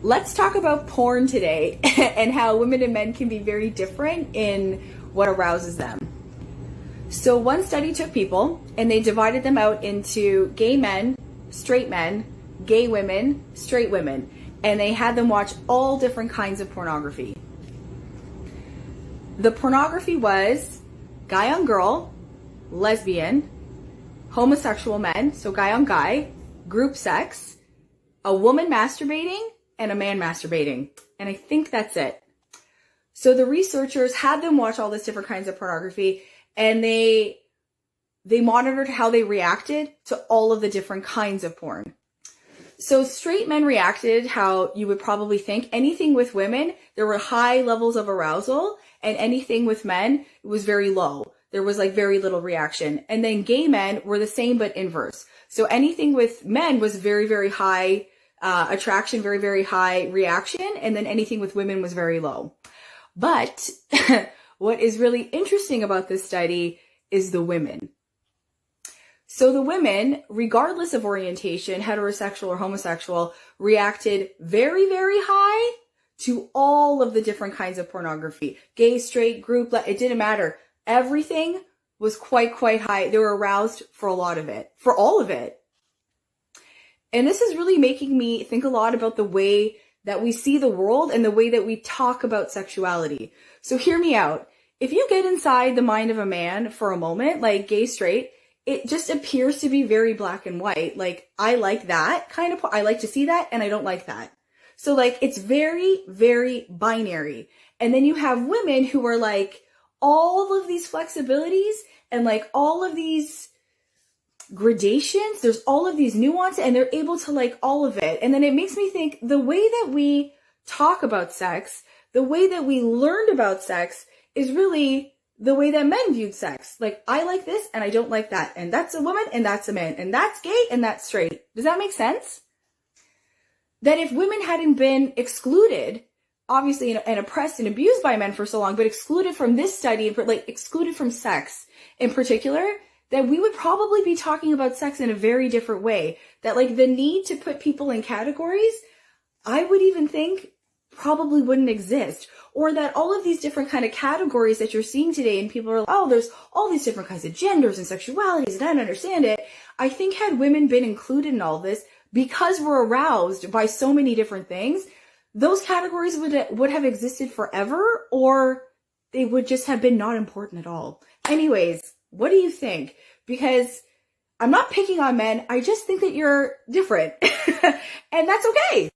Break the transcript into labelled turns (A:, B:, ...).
A: Let's talk about porn today and how women and men can be very different in what arouses them. So one study took people and they divided them out into gay men, gay women, straight women, and they had them watch all different kinds of pornography. The pornography was guy on girl, lesbian, homosexual men, so guy on guy, group sex, a woman masturbating, and a man masturbating. And I think that's it. So the researchers had them watch all these different kinds of pornography, and they monitored how they reacted to all of the different kinds of porn. So straight men reacted how you would probably think. Anything with women, there were high levels of arousal, and anything with men was very low. There was like very little reaction. And then gay men were the same but inverse. So anything with men was very, very high attraction, very, very high reaction, and then anything with women was very low. But what is really interesting about this study is the women. So the women, regardless of orientation, heterosexual or homosexual, reacted very, very high to all of the different kinds of pornography. Gay, straight, group, it didn't matter. Everything was quite high. They were aroused for a lot of it, for all of it. And this is really making me think a lot about the way that we see the world and the way that we talk about sexuality. So hear me out. If you get inside the mind of a man for a moment, like gay, straight, it just appears to be very black and white. Like, I like that kind of, I like to see that and I don't like that. So like, it's very, very binary. And then you have women who are like all of these flexibilities and like all of these gradations, there's all of these nuances, and they're able to like all of it. And then it makes me think the way that we talk about sex, the way that we learned about sex is really the way that men viewed sex. Like, I like this and I don't like that. And that's a woman and that's a man. And that's gay and that's straight. Does that make sense? That if women hadn't been excluded, obviously, and oppressed and abused by men for so long, but excluded from this study, like excluded from sex in particular, that we would probably be talking about sex in a very different way. That like the need to put people in categories, I would even think probably wouldn't exist. Or that all of these different kind of categories that you're seeing today and people are like, oh, there's all these different kinds of genders and sexualities and I don't understand it. I think had women been included in all this, because we're aroused by so many different things, those categories would have existed forever, or they would just have been not important at all. Anyways, what do you think? Because I'm not picking on men. I just think that you're different and that's okay.